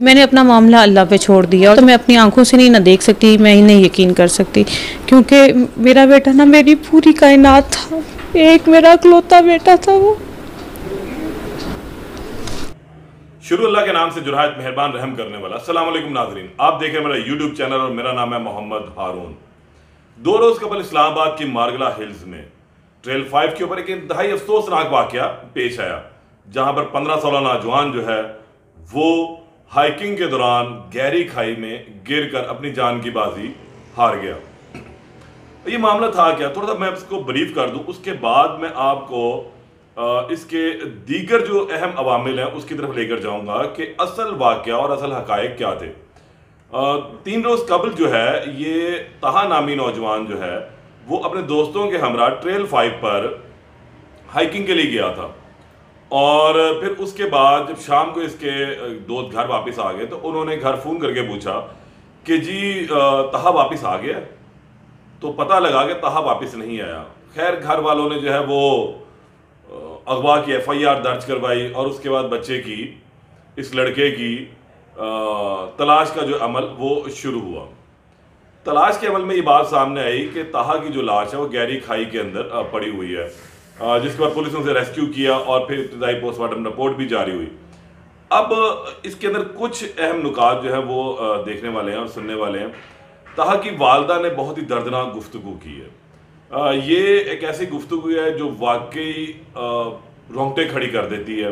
मैंने अपना मामला अल्लाह पे छोड़ दिया और तो मैं अपनी आंखों से नहीं ना देख सकती, मैं ही नहीं यकीन कर सकती, क्योंकि मेरा बेटा ना मेरी पूरी कायनात था, एक मेरा इकलौता बेटा था वो। शुरू अल्लाह के नाम से जो निहायत मेहरबान रहम करने वाला। अस्सलाम वालेकुम नाजरीन, आप देख रहे हैं मेरा यूट्यूब चैनल और मेरा नाम है मोहम्मद हारून। 2 रोज कबल इस्लामाबाद की मारगला हिल्स में ट्रेल 5 के ऊपर एक इंतहाई अफसोसनाक वाकया पेश आया, जहां पर 15-16 नौजवान जो है वो हाइकिंग के दौरान गहरी खाई में गिरकर अपनी जान की बाजी हार गया। ये मामला था क्या, थोड़ा सा मैं इसको ब्रीफ कर दूं, उसके बाद मैं आपको इसके दीगर जो अहम अवामिल हैं उसकी तरफ लेकर जाऊंगा कि असल वाकया और असल हकायक क्या थे। 3 रोज कबल जो है ये तहा नामी नौजवान जो है वो अपने दोस्तों के हमरा ट्रेल 5 पर हाइकिंग के लिए गया था, और फिर उसके बाद जब शाम को इसके दोस्त घर वापस आ गए तो उन्होंने घर फ़ोन करके पूछा कि जी तहा वापस आ गया, तो पता लगा कि तहा वापस नहीं आया। खैर घर वालों ने जो है वो अगवा की FIR दर्ज करवाई और उसके बाद बच्चे की, इस लड़के की तलाश का जो अमल वो शुरू हुआ। तलाश के अमल में ये बात सामने आई कि तहा की जो लाश है वो गहरी खाई के अंदर पड़ी हुई है, जिसके बाद पुलिस ने उसे रेस्क्यू किया और फिर इब्तदाई पोस्टमार्टम रिपोर्ट भी जारी हुई। अब इसके अंदर कुछ अहम नुकात जो है वो देखने वाले हैं और सुनने वाले हैं। तहा की वालदा ने बहुत ही दर्दनाक गुफ्तगू की है। ये एक ऐसी गुफ्तगू है जो वाकई रोंगटे खड़ी कर देती है।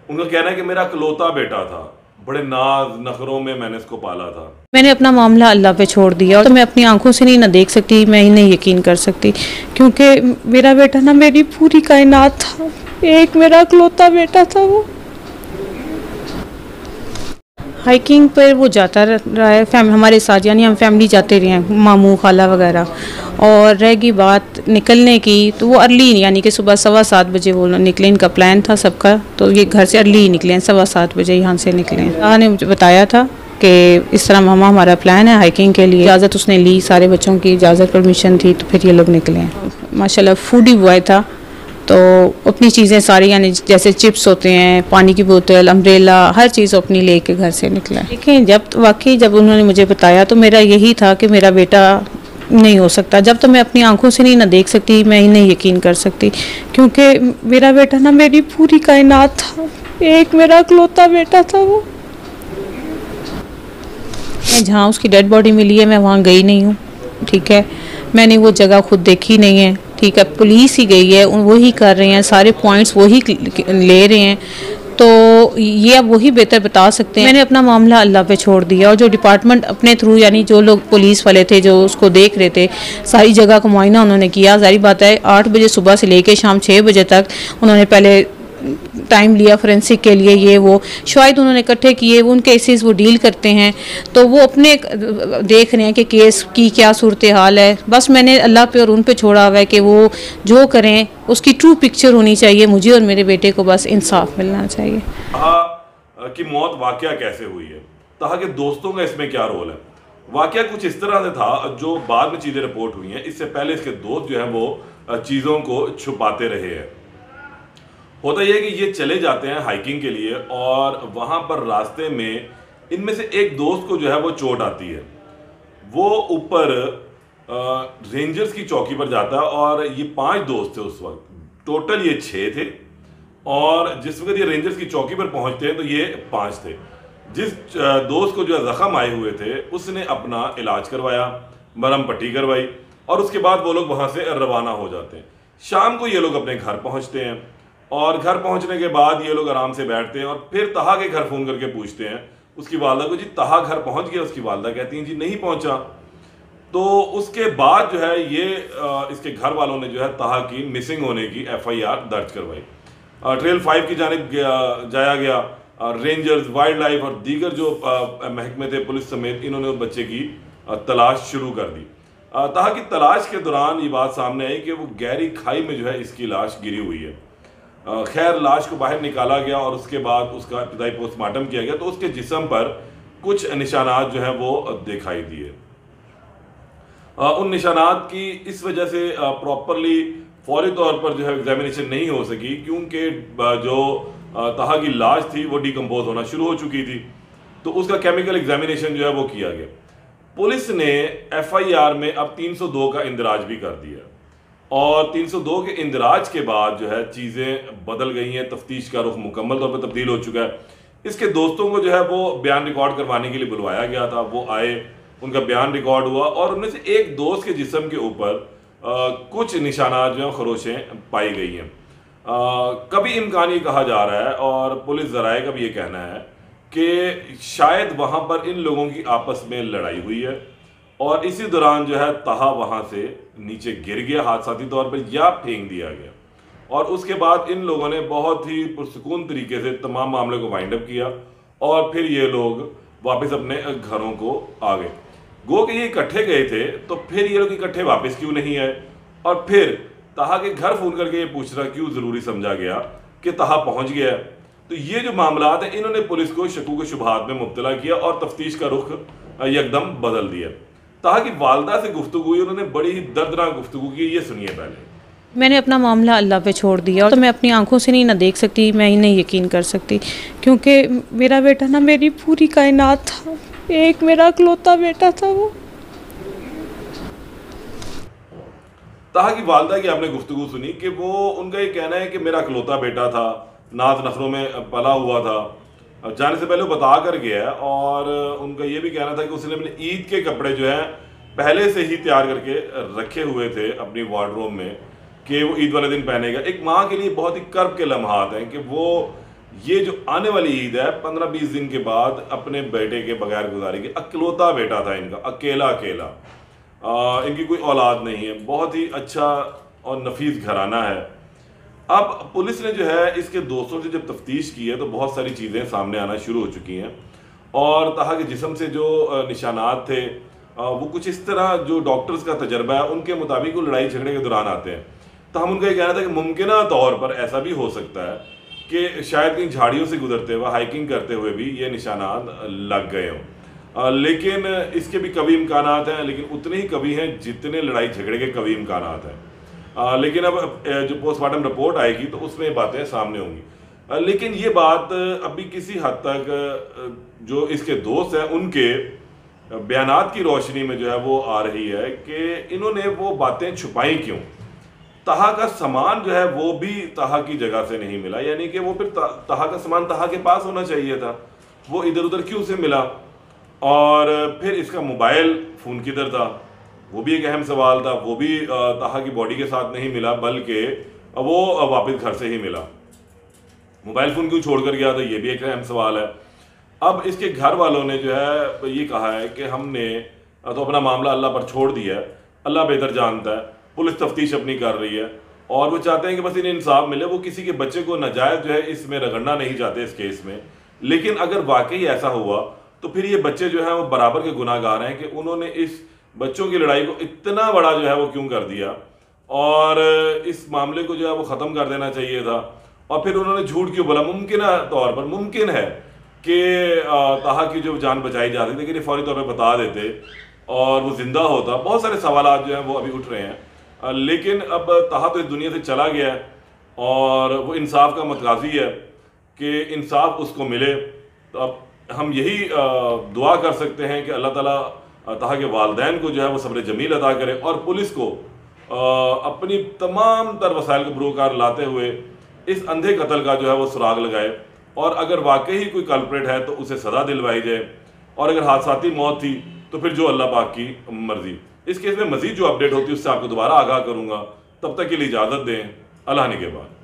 उनका कहना है कि मेरा इकलौता बेटा था, बड़े नाज नखरों में मैंने इसको पाला था। मैंने अपना मामला अल्लाह पे छोड़ दिया और तो मैं अपनी आंखों से नहीं ना देख सकती, मैं ही नहीं यकीन कर सकती, क्योंकि मेरा बेटा ना मेरी पूरी कायनात था, एक मेरा इकलौता बेटा था वो। हाइकिंग पर वो जाता रहा है हमारे साथ, यानी हम फैमिली जाते रहे हैं, मामू खाला वगैरह। और रहेगी बात निकलने की, तो वो अर्ली यानी कि सुबह 7:15 बजे वो निकले, इनका प्लान था सबका, तो ये घर से अर्ली निकले हैं, 7:15 बजे यहाँ से निकले हैं। ने मुझे बताया था कि इस तरह मामा हमारा प्लान है हाइकिंग के लिए, इजाज़त उसने ली, सारे बच्चों की इजाज़त परमिशन थी, तो फिर ये लोग निकले हैं। माशाल्लाह फूडी बॉय था, तो अपनी चीज़ें सारी, यानी जैसे चिप्स होते हैं, पानी की बोतल, अम्ब्रेला, हर चीज़ अपनी लेके घर से निकला। लेकिन जब उन्होंने मुझे बताया तो मेरा यही था कि मेरा बेटा नहीं हो सकता, जब तो मैं अपनी आंखों से नहीं ना देख सकती, मैं ही नहीं यकीन कर सकती, क्योंकि मेरा बेटा ना मेरी पूरी कायनात था, एक मेरा इकलौता बेटा था वो। जहाँ उसकी डेड बॉडी मिली है मैं वहाँ गई नहीं हूँ, ठीक है, मैंने वो जगह खुद देखी नहीं है, ठीक है, पुलिस ही गई है, वही कर रहे हैं, सारे पॉइंट्स वही ले रहे हैं, तो ये अब वही बेहतर बता सकते हैं। मैंने अपना मामला अल्लाह पे छोड़ दिया और जो डिपार्टमेंट अपने थ्रू, यानी जो लोग पुलिस वाले थे जो उसको देख रहे थे, सारी जगह का मुआयना उन्होंने किया। जारी बात है 8 बजे सुबह से लेके शाम 6 बजे तक उन्होंने पहले टाइम लिया फोरेंसिक के लिए, ये वो शायद उन्होंने इकट्ठे किए, वो उन केसेस वो डील करते हैं, तो वो अपने देख रहे हैं कि केस की क्या सूरत हाल है। बस मैंने अल्लाह पे और उन पे छोड़ा हुआ है कि वो जो करें उसकी ट्रू पिक्चर होनी चाहिए, मुझे और मेरे बेटे को बस इंसाफ मिलना चाहिए। तहा की मौत वाकया कैसे हुई है, तहा के दोस्तों का इसमें क्या रोल है? वाकया कुछ इस तरह से था, जो बाद में चीज़ें रिपोर्ट हुई हैं, इससे पहले इसके दोस्त जो हैं वो चीज़ों को छुपाते रहे हैं। होता यह है कि ये चले जाते हैं हाइकिंग के लिए और वहाँ पर रास्ते में इनमें से एक दोस्त को जो है वो चोट आती है। वो ऊपर रेंजर्स की चौकी पर जाता है और ये 5 दोस्त थे उस वक्त, टोटल ये 6 थे, और जिस वक्त ये रेंजर्स की चौकी पर पहुंचते हैं तो ये 5 थे। जिस दोस्त को जो है जख्म आए हुए थे उसने अपना इलाज करवाया, मरहम पट्टी करवाई, और उसके बाद वो लोग वहाँ से रवाना हो जाते हैं। शाम को ये लोग अपने घर पहुँचते हैं और घर पहुंचने के बाद ये लोग आराम से बैठते हैं और फिर तहा के घर फ़ोन करके पूछते हैं उसकी वालदा को, जी तहा घर पहुंच गया? उसकी वालदा कहती हैं जी नहीं पहुंचा। तो उसके बाद जो है ये इसके घर वालों ने जो है तहा की मिसिंग होने की FIR दर्ज करवाई। ट्रेल 5 की जानिब जाया गया, रेंजर्स, वाइल्ड लाइफ और दीगर जो महकमे थे, पुलिस समेत, इन्होंने उस बच्चे की तलाश शुरू कर दी। तहा की तलाश के दौरान ये बात सामने आई कि वो गहरी खाई में जो है इसकी लाश गिरी हुई है। खैर लाश को बाहर निकाला गया और उसके बाद उसका इब्तदाई पोस्टमार्टम किया गया, तो उसके जिस्म पर कुछ निशानात जो हैं वो दिखाई दिए। उन निशानात की इस वजह से प्रॉपरली फौरी तौर पर जो है एग्जामिनेशन नहीं हो सकी, क्योंकि जो तहा की लाश थी वो डिकम्पोज होना शुरू हो चुकी थी। तो उसका केमिकल एग्जामिनेशन जो है वो किया गया। पुलिस ने एफआईआर में अब 302 का इंदराज भी कर दिया और 302 के इंदराज के बाद जो है चीज़ें बदल गई हैं, तफ्तीश का रुख मुकम्मल तौर पर तब्दील हो चुका है। इसके दोस्तों को जो है वो बयान रिकॉर्ड करवाने के लिए बुलवाया गया था, वो आए, उनका बयान रिकॉर्ड हुआ और उनमें से एक दोस्त के जिस्म के ऊपर कुछ निशानात जो हैं खरोशें पाई गई हैं। कभी इम्कान ये कहा जा रहा है और पुलिस ज़राए का भी ये कहना है कि शायद वहाँ पर इन लोगों की आपस में लड़ाई हुई है और इसी दौरान जो है ताहा वहाँ से नीचे गिर गया हादसाती तौर पर या फेंक दिया गया और उसके बाद इन लोगों ने बहुत ही पुरसुकून तरीके से तमाम मामले को वाइंड अप किया और फिर ये लोग वापस अपने घरों को आ गए। गो के ये इकट्ठे गए थे तो फिर ये लोग इकट्ठे वापस क्यों नहीं आए और फिर ताहा के घर फोन करके ये पूछना क्यों ज़रूरी समझा गया कि ताहा पहुंच गया। तो ये जो मामला है इन्होंने पुलिस को शकूक शुबहात में मुब्तला किया और तफ्तीश का रुख एकदम बदल दिया। ताहा की वालदा से गुफ्तगू हुई, उन्होंने बड़ी ही दर्दनाक गुफ्तगू की, ये सुनिए पहले। मैंने अपना मामला अल्लाह पे छोड़ दिया और तो मैं अपनी आंखों से नहीं ना देख सकती, मैं ही नहीं यकीन कर सकती क्योंकि मेरा बेटा ना मेरी पूरी कायनात था, एक मेरा इकलौता बेटा था वो। ताहा की वालदा की आपने गुफ्तगू सुनी कि वो उनका ये कहना है कि मेरा इकलौता बेटा था, नाज नखरों में पला हुआ था, जाने से पहले वो बता कर गया और उनका ये भी कहना था कि उसने अपने ईद के कपड़े जो हैं पहले से ही तैयार करके रखे हुए थे अपनी वार्डरोब में कि वो ईद वाले दिन पहनेगा। एक माँ के लिए बहुत ही कर्ब के लम्हात हैं कि वो ये जो आने वाली ईद है 15-20 दिन के बाद अपने बेटे के बगैर गुजारेगी। अकेलौता बेटा था इनका, अकेला अकेला, इनकी कोई औलाद नहीं है, बहुत ही अच्छा और नफीस घराना है। अब पुलिस ने जो है इसके दोस्तों से जब तफ्तीश की है तो बहुत सारी चीज़ें सामने आना शुरू हो चुकी हैं और ताहा के जिस्म से जो निशानात थे वो कुछ इस तरह जो डॉक्टर्स का तजर्बा है उनके मुताबिक वो लड़ाई झगड़े के दौरान आते हैं। तो हम उनका ये कहना था कि मुमकिन तौर पर ऐसा भी हो सकता है कि शायद कहीं झाड़ियों से गुजरते हुए, हाइकिंग करते हुए भी ये निशानात लग गए हों, लेकिन इसके भी कभी इम्कानात हैं, लेकिन उतने ही कभी हैं जितने लड़ाई झगड़े के कभी इम्कानात हैं। लेकिन अब जो पोस्टमार्टम रिपोर्ट आएगी तो उसमें ये बातें सामने होंगी। लेकिन ये बात अभी किसी हद तक जो इसके दोस्त हैं उनके बयानात की रोशनी में जो है वो आ रही है कि इन्होंने वो बातें छुपाई क्यों। ताहा का सामान जो है वो भी ताहा की जगह से नहीं मिला, यानी कि वो फिर ताहा का सामान ताहा के पास होना चाहिए था, वो इधर उधर क्यों से मिला। और फिर इसका मोबाइल फ़ोन किधर था, वो भी एक अहम सवाल था, वो भी ताहा की बॉडी के साथ नहीं मिला बल्कि वो वापस घर से ही मिला। मोबाइल फ़ोन क्यों छोड़ कर गया था, ये भी एक अहम सवाल है। अब इसके घर वालों ने जो है ये कहा है कि हमने तो अपना मामला अल्लाह पर छोड़ दिया है, अल्लाह बेहतर जानता है, पुलिस तफ्तीश अपनी कर रही है और वो चाहते हैं कि बस इन्हें इंसाफ मिले। वो किसी के बच्चे को नाजायज़ जो है इसमें रगड़ना नहीं चाहते इस केस में, लेकिन अगर वाकई ऐसा हुआ तो फिर ये बच्चे जो हैं वो बराबर के गुनाहगार हैं कि उन्होंने इस बच्चों की लड़ाई को इतना बड़ा जो है वो क्यों कर दिया और इस मामले को जो है वो ख़त्म कर देना चाहिए था। और फिर उन्होंने झूठ क्यों बोला। मुमकिन तौर पर मुमकिन है कि ताहा की जो जान बचाई जाती, लेकिन ये फौरी तौर पर बता देते और वो जिंदा होता। बहुत सारे सवाल जो हैं वो अभी उठ रहे हैं, लेकिन अब ताहा तो इस दुनिया से चला गया है और वो इंसाफ का मतगाजी है कि इंसाफ उसको मिले। तो अब हम यही दुआ कर सकते हैं कि अल्लाह ताला ताहा के वालिदैन को जो है वो सब्र जमील अता करे और पुलिस को अपनी तमाम तर वसाइल को बरूकार लाते हुए इस अंधे कत्ल का जो है वो सुराग लगाए और अगर वाकई ही कोई कल्प्रेट है तो उसे सज़ा दिलवाई जाए और अगर हादसाती मौत थी तो फिर जो अल्लाह पाक की मर्जी। इस केस में मजीद जो अपडेट होती है उससे आपको दोबारा आगाह करूँगा। तब तक के लिए इजाज़त दें, अल्लाह ने के बाद।